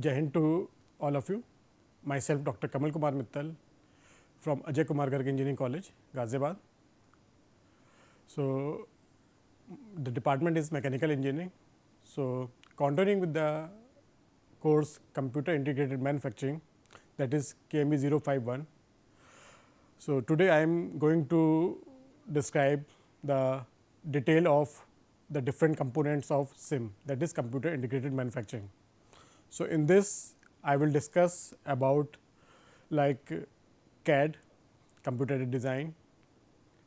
Jai Hind to all of you. Myself Dr. Kamal Kumar Mittal from Ajay Kumar Garg Engineering College, Ghaziabad. So, the department is mechanical engineering. So, continuing with the course Computer Integrated Manufacturing, that is KME 051. So, today I am going to describe the detail of the different components of CIM, that is Computer Integrated Manufacturing. So, in this I will discuss about like CAD, computer aided design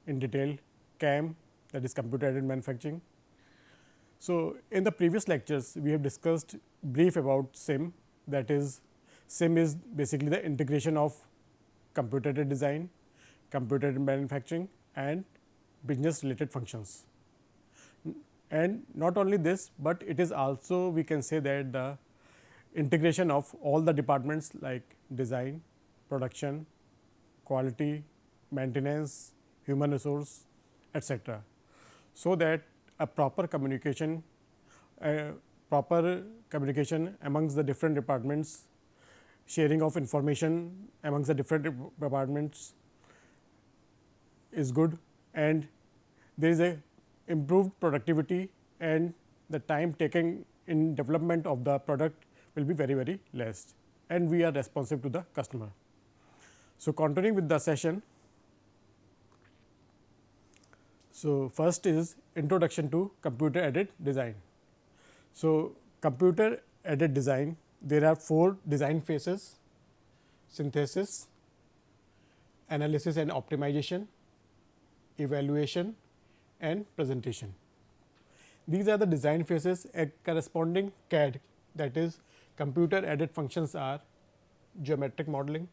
in detail, CAM, that is computer aided manufacturing. So, in the previous lectures we have discussed brief about CIM, that is CIM is basically the integration of computer aided design, computer aided manufacturing and business related functions. And not only this, but it is also we can say that the integration of all the departments like design, production, quality, maintenance, human resource, etc. So that a proper communication amongst the different departments, sharing of information amongst the different departments is good, and there is a improved productivity and the time taken in development of the product will be very less, and we are responsive to the customer. So, continuing with the session. So, first is introduction to computer aided design. So, computer aided design, there are 4 design phases: synthesis, analysis and optimization, evaluation and presentation. These are the design phases. A corresponding CAD, that is computer aided functions, are geometric modeling,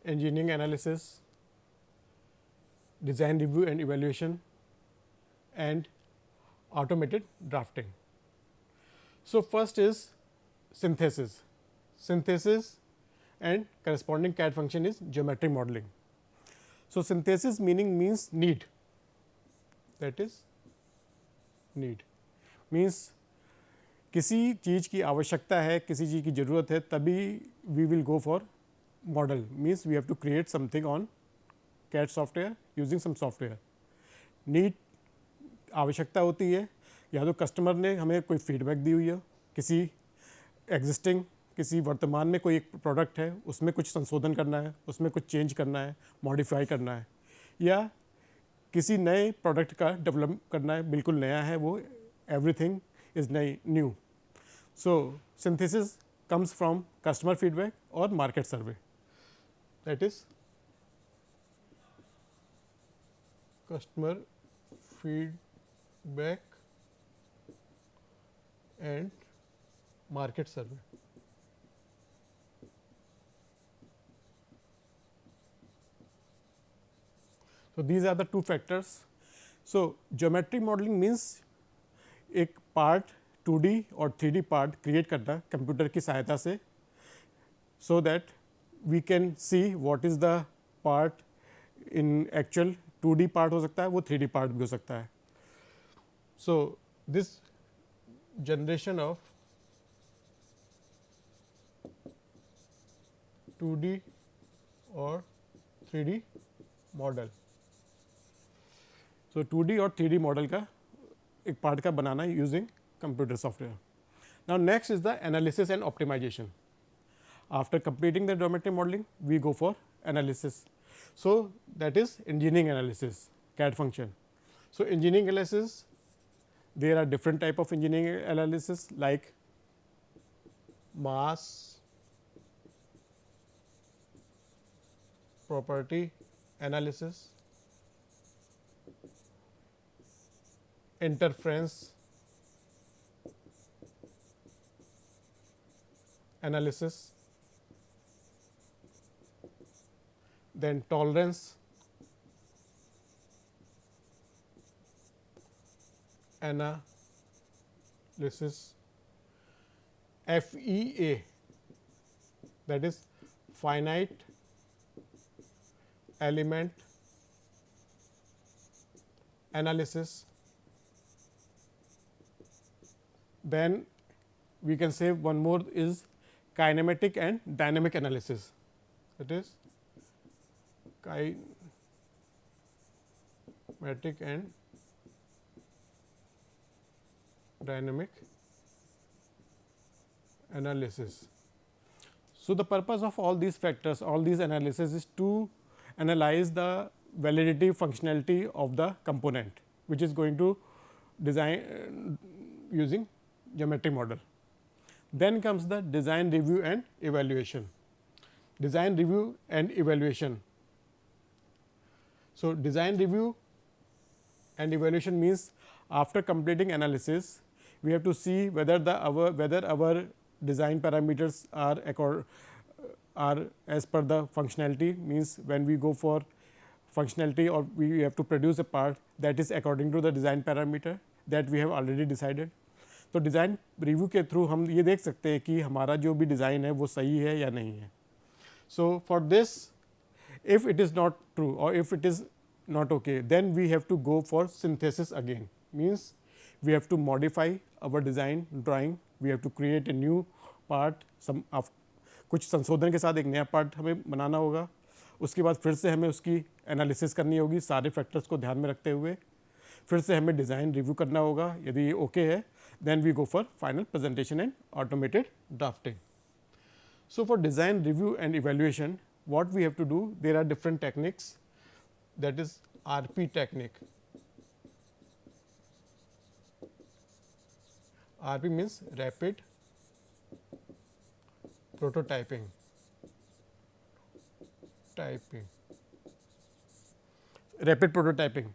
engineering analysis, design review and evaluation and automated drafting. So, first is synthesis. Synthesis and corresponding CAD function is geometric modeling. So, synthesis means need, that is need means किसी चीज़ की आवश्यकता है, किसी चीज़ की ज़रूरत है, तभी we will go for model, means we have to create something on CAD software using some software. Need आवश्यकता होती है, या तो कस्टमर ने हमें कोई फीडबैक दी हुई है, किसी एग्जिस्टिंग किसी वर्तमान में कोई एक प्रोडक्ट है, उसमें कुछ संशोधन करना है, उसमें कुछ चेंज करना है, मॉडिफाई करना है, या किसी नए प्रोडक्ट का डेवलप करना है, बिल्कुल नया है वो, everything is new. So synthesis comes from customer feedback or market survey, that is customer feedback and market survey. So, these are the 2 factors. So, geometric modeling means एक पार्ट 2D और 3D part create करना computer की सहायता से, so that we can see what is the part in actual. 2D part हो सकता है, वो 3D पार्ट भी हो सकता है. So this generation of 2D और 3D मॉडल, सो 2D और 3D मॉडल का एक पार्ट का बनाना using computer software. Now next is the analysis and optimisation. After completing the geometric modelling we go for analysis. So that is engineering analysis, CAD function. So engineering analysis, there are different type of engineering analysis like mass property analysis, interference analysis, then tolerance analysis, FEA, that is finite element analysis. Then we can say one more is kinematic and dynamic analysis. That is kinematic and dynamic analysis. So, the purpose of all these factors, all these analysis is to analyze the validity functionality of the component, which is going to design using geometric model. Then comes the design review and evaluation. Design review and evaluation. So, design review and evaluation means after completing analysis, we have to see whether our design parameters are as per the functionality, means when we go for functionality or we have to produce a part that is according to the design parameter that we have already decided. तो design review के through हम ये देख सकते हैं कि हमारा जो भी डिज़ाइन है वो सही है या नहीं है. So for this if it is not true or if it is not okay, then we have to go for synthesis again, means we have to modify our design drawing, we have to create a new part, कुछ संशोधन के साथ एक नया part हमें बनाना होगा. उसके बाद फिर से हमें उसकी एनालिसिस करनी होगी सारे फैक्टर्स को ध्यान में रखते हुए. फिर से हमें डिज़ाइन रिव्यू करना होगा. यदि ये ओके है, then we go for final presentation and automated drafting. So, for design review and evaluation, what we have to do, there are different techniques, that is RP technique. RP means rapid prototyping. Rapid prototyping,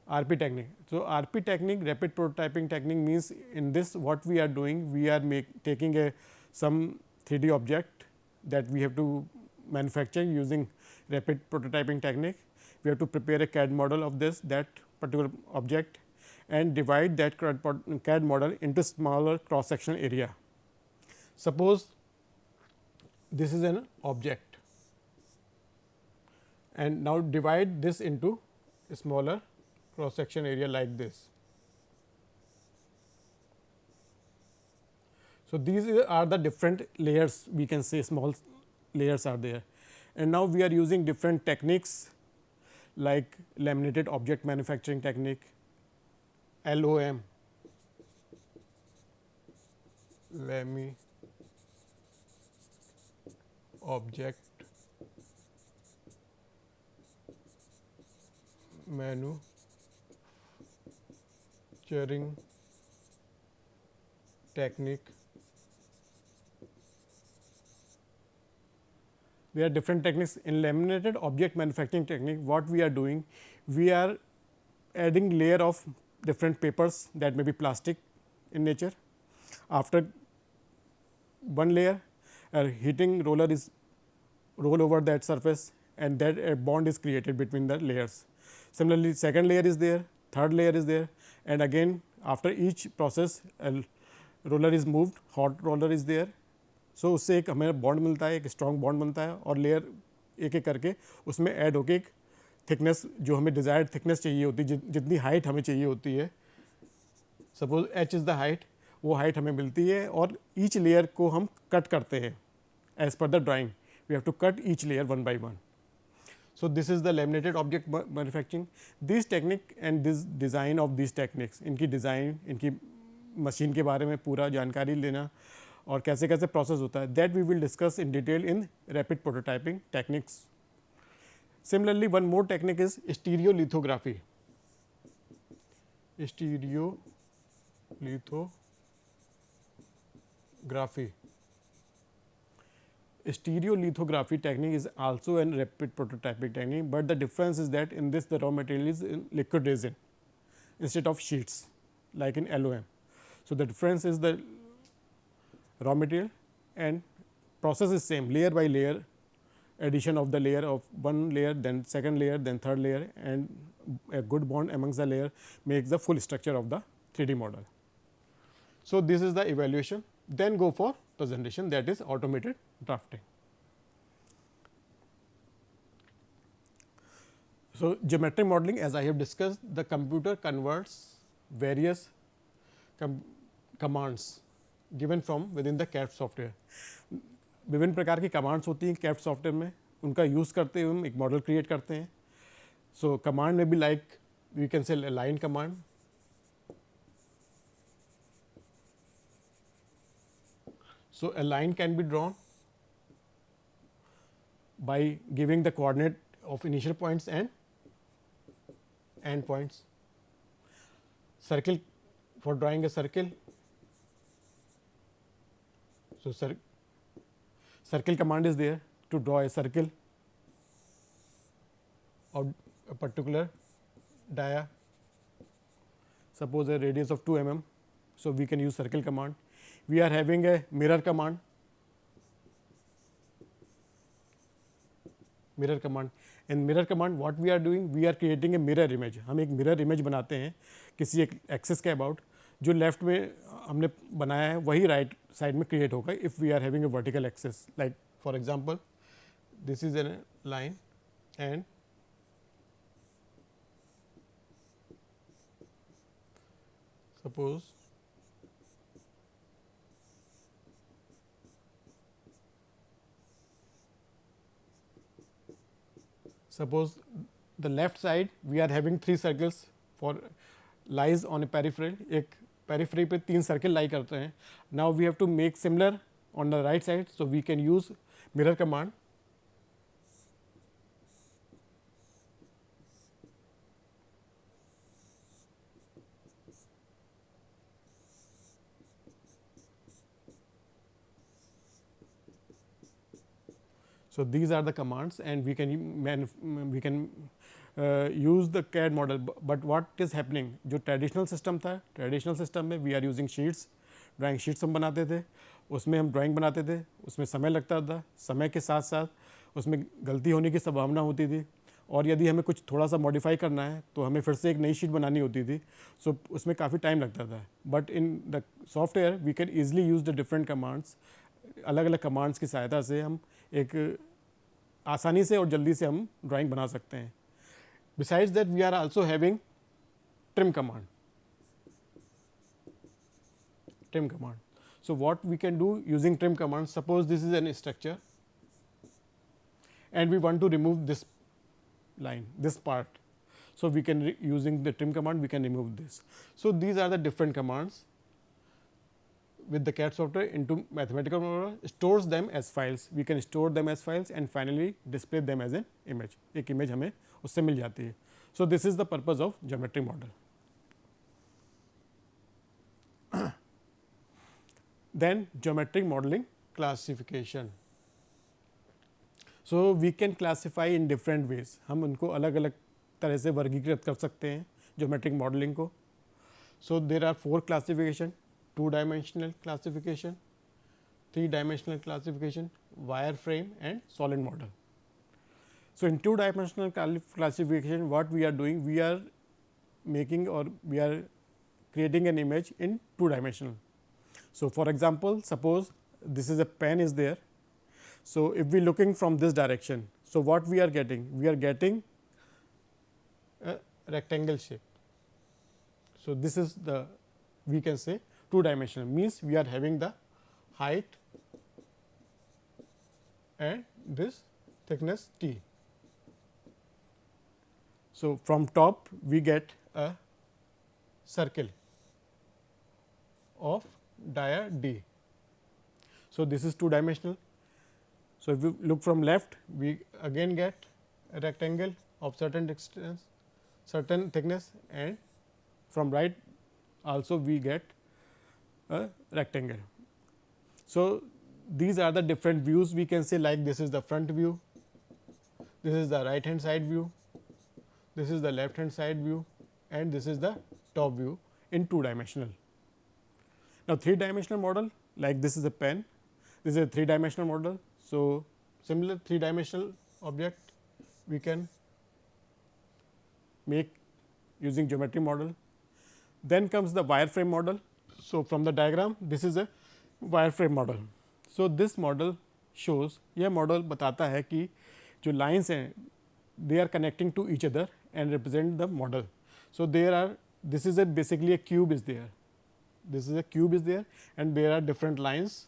RP technique. So, RP technique, rapid prototyping technique means in this what we are doing, we are taking some 3D object that we have to manufacture using rapid prototyping technique. We have to prepare a CAD model of that particular object and divide that CAD model into smaller cross sectional area. Suppose this is an object and now divide this into a smaller cross section area like this. So, these are the different layers, we can say small layers are there, and now we are using different techniques like laminated object manufacturing technique, LOM, laminated object manufacturing technique. There are different techniques in laminated object manufacturing technique. What we are doing, we are adding layer of different papers that may be plastic in nature. After one layer, a heating roller is roll over that surface and that a bond is created between the layers. Similarly, second layer is there, third layer is there, and again after each process a roller is moved, hot roller is there. So, उससे एक हमें bond मिलता है, एक strong bond मिलता है और layer एक एक करके उसमें ऐड होके एक थिकनेस जो हमें डिज़ायर्ड थिकनेस चाहिए होती है, जितनी हाइट हमें चाहिए होती है, suppose h is the height, वो हाइट हमें मिलती है और ईच लेयर को हम कट करते हैं as per the drawing. We have to cut each layer one by one. So, this is the laminated object manufacturing. This technique and this design of these techniques, इनकी design, इनकी machine के बारे में पूरा जानकारी लेना और कैसे कैसे प्रोसेस होता है, that we will discuss in detail in rapid prototyping techniques. Similarly, one more technique is stereolithography. Stereolithography technique is also a rapid prototyping technique, but the difference is that in this the raw material is in liquid resin instead of sheets like in LOM. So, the difference is the raw material and process is same, layer by layer, addition of the layer of one layer, then second layer, then third layer, and a good bond amongst the layer makes the full structure of the 3D model. So, this is the evaluation, then go for presentation, that is automated drafting. So, geometric modeling, as I have discussed, the computer converts various commands given from within the CAD software. विभिन्न प्रकार की commands होती हैं CAD software में, उनका use करते हुए हम एक मॉडल क्रिएट करते हैं. सो कमांड में भी like we can say line command. So a line can be drawn by giving the coordinate of initial points and end points. Circle, for drawing a circle. So circle command is there to draw a circle of a particular dia. Suppose a radius of 2 mm. So we can use circle command. We are having a mirror command. Mirror command. In mirror command what we are doing, we are creating a mirror image. हम एक mirror image बनाते हैं किसी एक access के about. जो left में हमने बनाया है वही राइट साइड में क्रिएट होगा if we are having a vertical axis. Like for example this is an line and suppose the left side we are having 3 circles for lies on a peripheral. एक periphery पे 3 circle lie करते हैं. Now we have to make similar on the right side, so we can use mirror command. So these are the commands and we can use the CAD model. But what is happening, जो traditional system था, traditional system में we are using sheets, drawing sheets हम बनाते थे, उसमें हम drawing बनाते थे, उसमें समय लगता था, समय के साथ साथ उसमें गलती होने की संभावना होती थी और यदि हमें कुछ थोड़ा सा मॉडिफाई करना है तो हमें फिर से एक नई शीट बनानी होती थी. सो उसमें काफ़ी टाइम लगता था. But in the software we can easily use the different commands. अलग अलग कमांड्स की सहायता से हम एक आसानी से और जल्दी से हम ड्राइंग बना सकते हैं. Besides that we are also having trim command. Trim command. So what we can do using trim command, suppose this is an structure and we want to remove this line, this part. So we can using the trim command we can remove this. So these are the different commands with the CAD software into mathematical model, stores them as files. We can store them as files and finally display them as an image. एक image हमें उससे मिल जाती है. So this is the purpose of geometric model. Then geometric modeling classification. So we can classify in different ways. हम उनको अलग अलग तरह से वर्गीकृत कर सकते हैं geometric modeling को. So there are 4 classification: 2-dimensional classification, 3-dimensional classification, wireframe and solid model. So in 2-dimensional classification, what we are doing, we are making or we are creating an image in 2-dimensional. So for example, suppose this is a pen is there. So if we looking from this direction, so what we are getting? We are getting a rectangle shape. So this is the, we can say 2-dimensional, means we are having the height and this thickness T. So from top we get a circle of dia D. So this is 2-dimensional. So if you look from left, we again get a rectangle of certain distance, certain thickness, and from right also we get a rectangle. So these are the different views, we can say, like this is the front view, this is the right hand side view, this is the left hand side view, and this is the top view in 2-dimensional. Now 3-dimensional model, like this is a pen, this is a 3-dimensional model. So similar 3-dimensional object we can make using geometry model. Then comes the wireframe model. So from the diagram, this is a wireframe model. So this model shows, यह model बताता है कि जो lines हैं they are connecting to each other and represent the model. So there are, this is a basically a cube is there. This is a cube is there and there are different lines.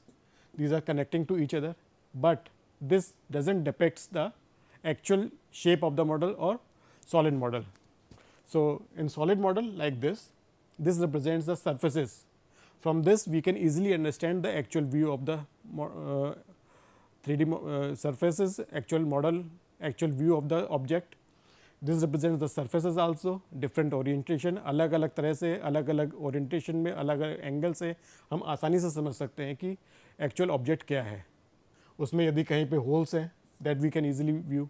These are connecting to each other. but this does not depicts the actual shape of the model or solid model. So, in solid model like this represents the surfaces. From this we can easily understand the actual view of the 3D surfaces, actual model, actual view of the object. This represents the surfaces also, different orientation, अलग अलग तरह से, अलग अलग orientation में, अलग अलग angle से हम आसानी से समझ सकते हैं कि एक्चुअल ऑब्जेक्ट क्या है. उसमें यदि कहीं पे होल्स हैं, that we can easily view.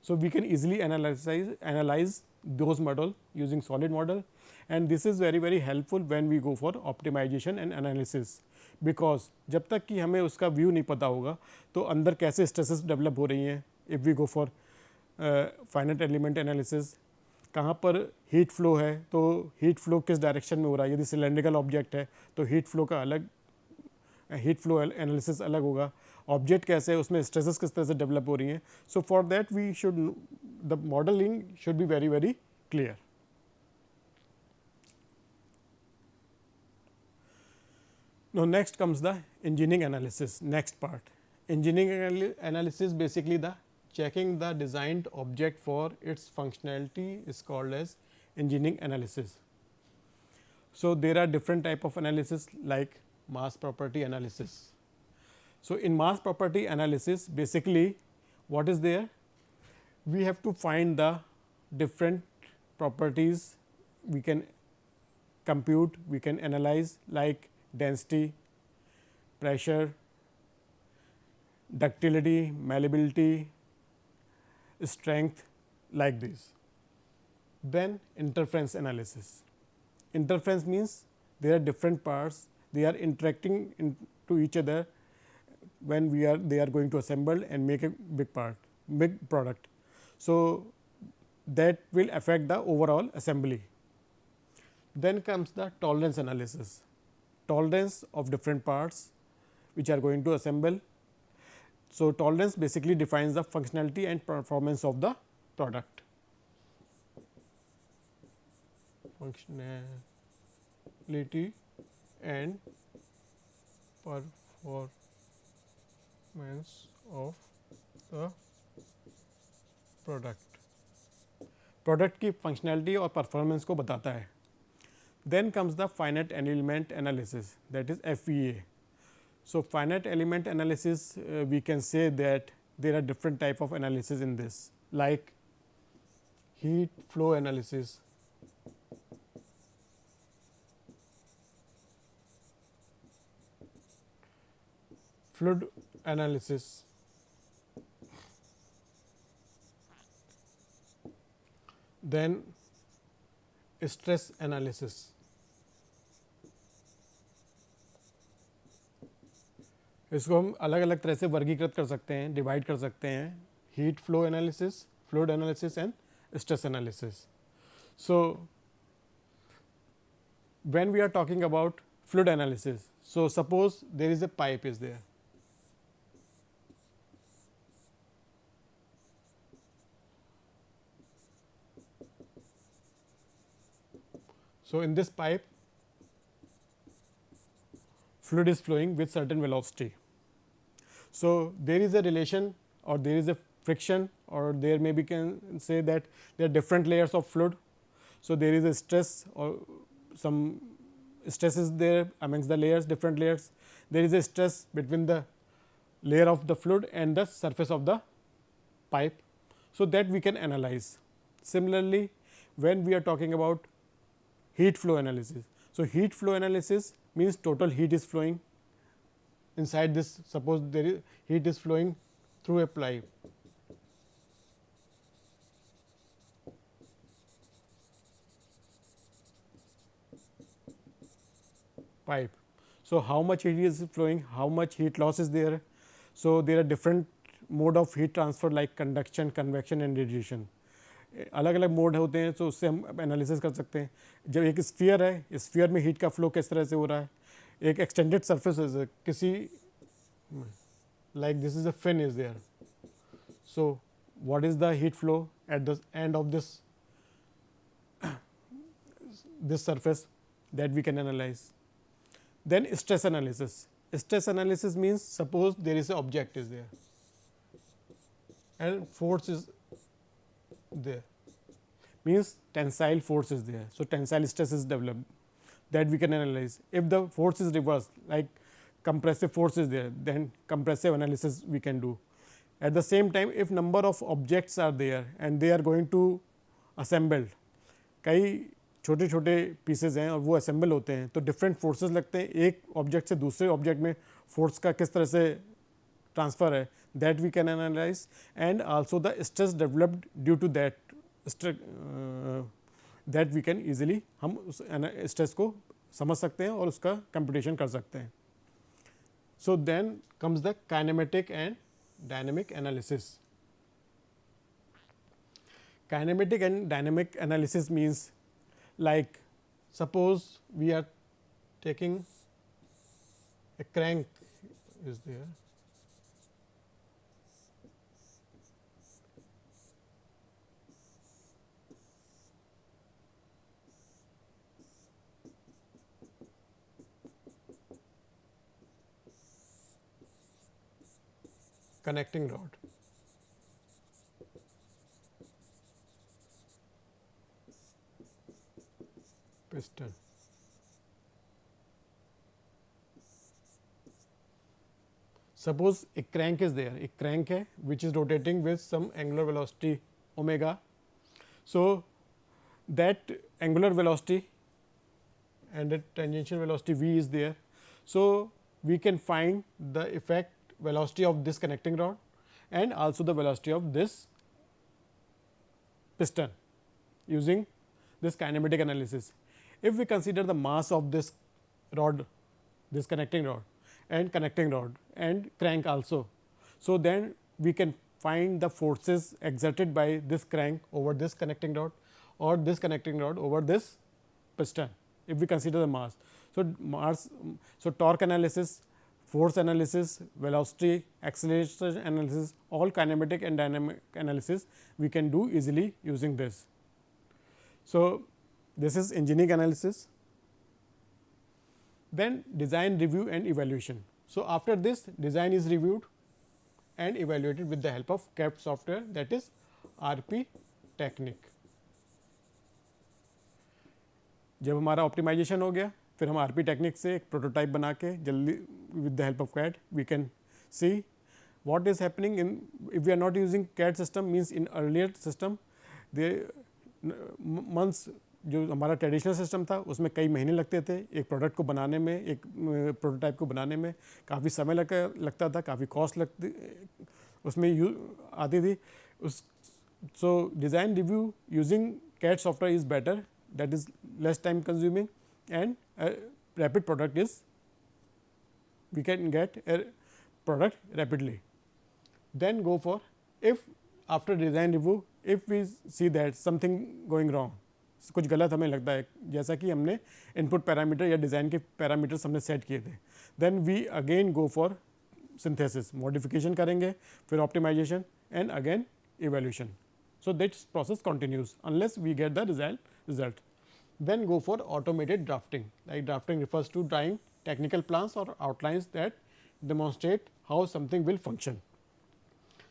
So, we can easily analyze those model using solid model, and this is very helpful when we go for optimization and analysis, because जब तक कि हमें उसका व्यू नहीं पता होगा तो अंदर कैसे स्ट्रेसेस डेवलप हो रही हैं. If we go for finite element analysis, कहाँ पर हीट फ्लो है तो हीट फ्लो किस डायरेक्शन में हो रहा है. यदि सिलेंड्रिकल ऑब्जेक्ट है तो हीट फ्लो का अलग, हीट फ्लो एनालिसिस अलग होगा. ऑब्जेक्ट कैसे है, उसमें स्ट्रेसेस किस तरह से डेवलप हो रही हैं. So for that we should, the modelling should be very clear. Now, next comes the engineering analysis, next part. Engineering analysis, basically the checking the designed object for its functionality is called as engineering analysis. So, there are different type of analysis like mass property analysis. So, in mass property analysis, basically what is there? We have to find the different properties we can compute, we can analyze, like density, pressure, ductility, malleability, strength, like this. Then interference analysis. Interference means there are different parts, they are interacting into each other when they are going to assemble and make a big product. So, that will affect the overall assembly. Then comes the tolerance analysis, tolerance of different parts which are going to assemble. So, tolerance basically defines the functionality and performance of the product. Functionality and performance of the product. Product की functionality और performance को बताता है. Then comes the finite element analysis, that is FEA. So, finite element analysis, we can say that there are different type of analysis in this, like heat flow analysis, fluid analysis, then stress analysis. इसको हम अलग अलग तरह से वर्गीकृत कर सकते हैं, डिवाइड कर सकते हैं. Heat flow analysis, fluid analysis and stress analysis. So when we are talking about fluid analysis, so suppose there is a pipe is there. So, in this pipe fluid is flowing with certain velocity. So, there is a relation or there is a friction, or there maybe can say that there are different layers of fluid. So, there is a stress or some stress is there amongst the layers, different layers. There is a stress between the layer of the fluid and the surface of the pipe. So, that we can analyze. Similarly, when we are talking about heat flow analysis. So, heat flow analysis means total heat is flowing inside this. Suppose there is heat is flowing through a pipe. So, how much heat is flowing, how much heat loss is there. So, there are different mode of heat transfer like conduction, convection and radiation. अलग अलग mode होते हैं, तो उससे हम analysis कर सकते हैं. जब एक स्फीयर है, स्फीयर में हीट का फ्लो किस तरह से हो रहा है. एक एक्सटेंडेड सरफेस किसी like this is a fin is there. So, what is the heat flow at the end of this surface, that we can analyze. Then stress analysis. Stress analysis means suppose there is an object is there. and force is there, means tensile force is there. So, tensile stress is developed, that we can analyze. If the force is reversed, like compressive force is there, then compressive analysis we can do. At the same time, if number of objects are there and they are going to assembled, कई छोटे छोटे pieces हैं और वो assemble होते हैं, तो different forces लगते हैं, एक ऑब्जेक्ट से दूसरे ऑब्जेक्ट में फोर्स का किस तरह से ट्रांसफ़र है, that we can analyse, and also the stress developed due to that that we can easily, हम उस स्ट्रेस को समझ सकते हैं और उसका कंप्यूटेशन कर सकते हैं. So then comes the kinematic and dynamic analysis. Kinematic and dynamic analysis means, like suppose we are taking a crank is there, connecting rod, piston. Suppose a crank is there, एक crank है which is rotating with some angular velocity omega. So, that angular velocity and the tangential velocity v is there. So, we can find the effect velocity of this connecting rod and also the velocity of this piston using this kinematic analysis. If we consider the mass of this rod, this connecting rod and connecting rod and crank also, so then we can find the forces exerted by this crank over this connecting rod or this connecting rod over this piston, if we consider the mass. So, so torque analysis, force analysis, velocity, acceleration analysis, all kinematic and dynamic analysis we can do easily using this. So, this is engineering analysis. Then design, review and evaluation. So, after this design is reviewed and evaluated with the help of CAD software, that is RP technique. जब हमारा optimisation हो गया, फिर हम RP technique से एक prototype बना के जल्दी with the help of CAD we can see what is happening in, if we are not using CAD system, means in earlier system the months, जो हमारा ट्रेडिशनल सिस्टम था उसमें कई महीने लगते थे एक प्रोडक्ट को बनाने में, एक प्रोटोटाइप को बनाने में काफ़ी समय लगता था, काफ़ी कॉस्ट लगती उसमें आती थी उस. सो design review using CAD software is better, that is less time consuming and a rapid product is, we can get a product rapidly. Then go for, if after design review if we see that something going wrong, कुछ गलत हमें लगता है, जैसा कि हमने input parameter या design के पैरामीटर्स हमने सेट किए थे, then we again go for synthesis, modification करेंगे, फिर optimisation and again evaluation. So, this process continues unless we get the result. Then go for automated drafting, like drafting refers to drawing technical plans or outlines that demonstrate how something will function.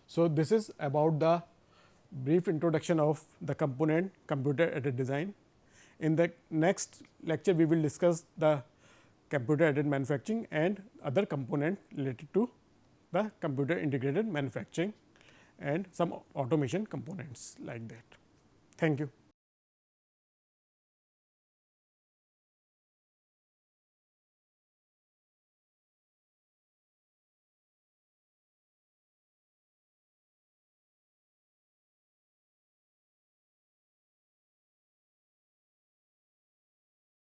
So, this is about the brief introduction of the component computer aided design. In the next lecture we will discuss the computer aided manufacturing and other component related to the computer integrated manufacturing and some automation components like that. Thank you.